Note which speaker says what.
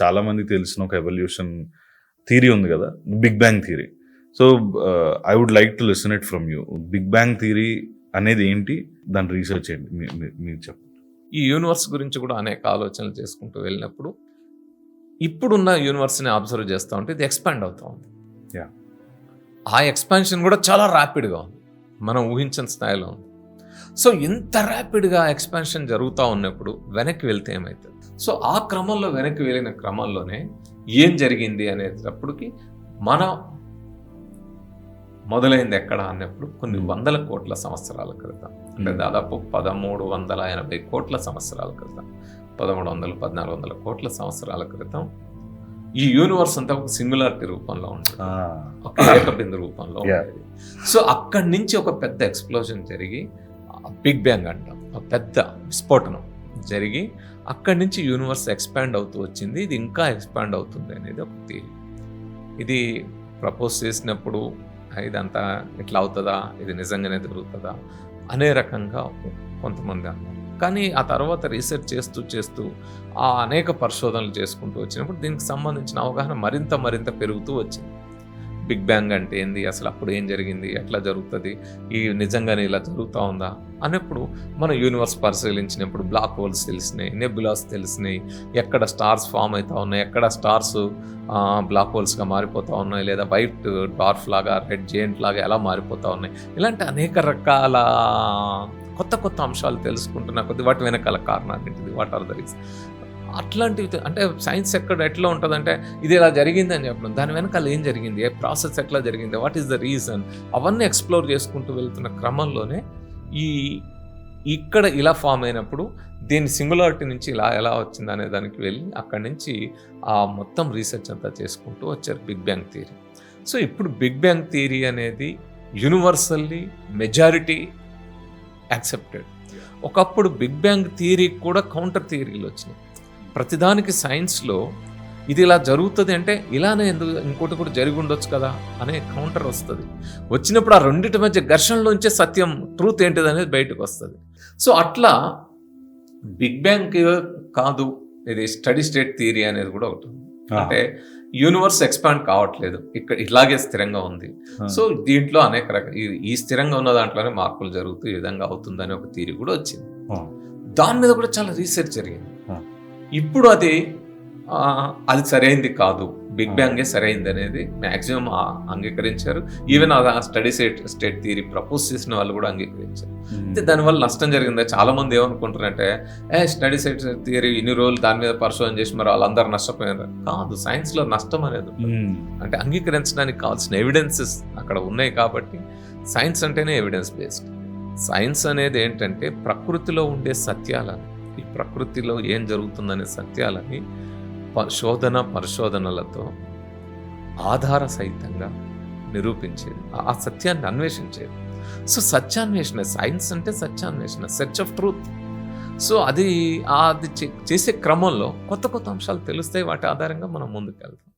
Speaker 1: చాలా మంది తెలిసిన ఒక ఎవల్యూషన్ థియరీ ఉంది కదా, big bang theory. So I would like to listen it from you. Big bang theory అనేది ఏంటి, దాని రీసెర్చ్ ఏంటి, మీరు చెప్పండి.
Speaker 2: ఈ యూనివర్స్ గురించి కూడా అనేక ఆలోచనలు చేసుకుంటూ వెళ్ళినప్పుడు ఇప్పుడున్న యూనివర్స్ని అబ్జర్వ్ చేస్తూ ఉంటే ఇది ఎక్స్పాండ్ అవుతూ ఉంది. ఆ ఎక్స్పాన్షన్ కూడా చాలా ర్యాపిడ్గా ఉంది, మనం ఊహించిన స్థాయిలో ఉంది. సో ఇంత ర్యాపిడ్గా ఎక్స్పాన్షన్ జరుగుతూ ఉన్నప్పుడు వెనక్కి వెళ్తే ఏమవుతుంది? సో ఆ క్రమంలో వెనక్కి వెళ్ళిన క్రమంలోనే ఏం జరిగింది అనేటప్పటికి మన మొదలైంది ఎక్కడ అన్నప్పుడు కొన్ని వందల కోట్ల సంవత్సరాల క్రితం, అంటే దాదాపు 1380 కోట్ల సంవత్సరాల క్రితం, 1300, 1400 కోట్ల సంవత్సరాల క్రితం ఈ యూనివర్స్ అంతా ఒక సింగులారిటీ రూపంలో ఉంటుంది, ఒక ఏకబిందు రూపంలో ఉండేది. సో అక్కడి నుంచి ఒక పెద్ద ఎక్స్ప్లోజన్ జరిగి బిగ్ బ్యాంగ్ అంటాం, ఒక పెద్ద విస్ఫోటనం జరిగి అక్కడి నుంచి యూనివర్స్ ఎక్స్పాండ్ అవుతూ వచ్చింది. ఇది ఇంకా ఎక్స్పాండ్ అవుతుంది అనేది ఒక థియరీ. ఇది ప్రపోజ్ చేసినప్పుడు ఇదంతా ఇట్లా అవుతుందా, ఇది నిజంగానే జరుగుతుందా అనే రకంగా కొంతమంది అన్నారు. కానీ ఆ తర్వాత రీసెర్చ్ చేస్తూ ఆ అనేక పరిశోధనలు చేసుకుంటూ వచ్చినప్పుడు దీనికి సంబంధించిన అవగాహన మరింత పెరుగుతూ వచ్చింది. బిగ్ బ్యాంగ్ అంటే ఏంది, అసలు అప్పుడు ఏం జరిగింది, ఎట్లా జరుగుతుంది, ఈ నిజంగానే ఇలా జరుగుతూ ఉందా అన్నప్పుడు మన యూనివర్స్ పరిశీలించినప్పుడు బ్లాక్ హోల్స్ తెలిసినాయి, నెబులాస్ తెలిసినాయి, ఎక్కడ స్టార్స్ ఫామ్ అవుతూ ఉన్నాయి, ఎక్కడ స్టార్స్ బ్లాక్ హోల్స్గా మారిపోతూ ఉన్నాయి, లేదా వైట్ డార్ఫ్ లాగా, రెడ్ జెయింట్ లాగా ఎలా మారిపోతూ ఉన్నాయి. ఇలాంటి అనేక రకాల కొత్త అంశాలు తెలుసుకుంటున్న కొద్ది వాటి వెనకాల కారణాలు ఏంటిది, వాట్ ఆర్ ద రీజన్, అట్లాంటివి. అంటే సైన్స్ ఎట్లా ఉంటుందంటే ఇది ఇలా జరిగింది అని చెప్పడం, దాని వెనకాల ఏం జరిగింది, ఏ ప్రాసెస్ ఎట్లా జరిగింది, వాట్ ఈస్ ద రీజన్, అవన్నీ ఎక్స్ప్లోర్ చేసుకుంటూ వెళ్తున్న క్రమంలోనే ఇక్కడ ఇలా ఫామ్ అయినప్పుడు దీని సింగులారిటీ నుంచి ఇలా ఎలా వచ్చింది అనే దానికి వెళ్ళి అక్కడి నుంచి ఆ మొత్తం రీసెర్చ్ అంతా చేసుకుంటూ వచ్చారు బిగ్ బ్యాంగ్ థియరీ. సో ఇప్పుడు బిగ్ బ్యాంగ్ థియరీ అనేది యూనివర్సల్లీ మెజారిటీ యాక్సెప్టెడ్. ఒకప్పుడు బిగ్ బ్యాంగ్ థియరీకి కూడా కౌంటర్ థియరీలు వచ్చినాయి. ప్రతిదానికి సైన్స్లో ఇది ఇలా జరుగుతుంది అంటే ఇలానే ఎందుకు, ఇంకోటి కూడా జరిగి ఉండొచ్చు కదా అనే కౌంటర్ వస్తుంది. వచ్చినప్పుడు ఆ రెండింటి మధ్య ఘర్షణలోంచే సత్యం, ట్రూత్ ఏంటిది అనేది బయటకు వస్తుంది. సో అట్లా బిగ్ బ్యాంగ్ కాదు, ఇది స్టడీ స్టేట్ థియరీ అనేది కూడా ఒకటి ఉంది. అంటే యూనివర్స్ ఎక్స్పాండ్ కావట్లేదు, ఇక్కడ ఇలాగే స్థిరంగా ఉంది. సో దీంట్లో అనేక రకాల ఈ స్థిరంగా ఉన్న దాంట్లోనే మార్పులు జరుగుతూ ఈ విధంగా అవుతుందని ఒక థియరీ కూడా వచ్చింది. దాని మీద కూడా చాలా రీసెర్చ్ జరిగింది. ఇప్పుడు అది సరైంది కాదు, బిగ్ బ్యాంగే సరైంది అనేది మ్యాక్సిమం అంగీకరించారు. ఈవెన్ ఆ స్టడీ స్టేట్ థియరీ ప్రపోజ్ చేసిన వాళ్ళు కూడా అంగీకరించారు. అయితే దానివల్ల నష్టం జరిగింది. చాలా మంది ఏమనుకుంటారంటే స్టడీ స్టేట్ థియరీ ఇన్ని రోజులు దాని మీద పరిశోధన చేసి మరి వాళ్ళందరూ నష్టపోయారు. కాదు, సైన్స్లో నష్టం అనేది అంటే అంగీకరించడానికి కావాల్సిన ఎవిడెన్సెస్ అక్కడ ఉన్నాయి. కాబట్టి సైన్స్ అంటేనే ఎవిడెన్స్ బేస్డ్. సైన్స్ అనేది ఏంటంటే ప్రకృతిలో ఉండే సత్యాలని, ఈ ప్రకృతిలో ఏం జరుగుతుందనే సత్యాలని పరిశోధనలతో ఆధార సహితంగా నిరూపించేది, ఆ సత్యాన్ని అన్వేషించేది. సో సత్యాన్వేషణ, సైన్స్ అంటే సత్యాన్వేషణ, సెర్చ్ ఆఫ్ ట్రూత్. సో అది చేసే క్రమంలో కొత్త అంశాలు తెలుస్తాయి, వాటి ఆధారంగా మనం ముందుకు వెళ్తాం.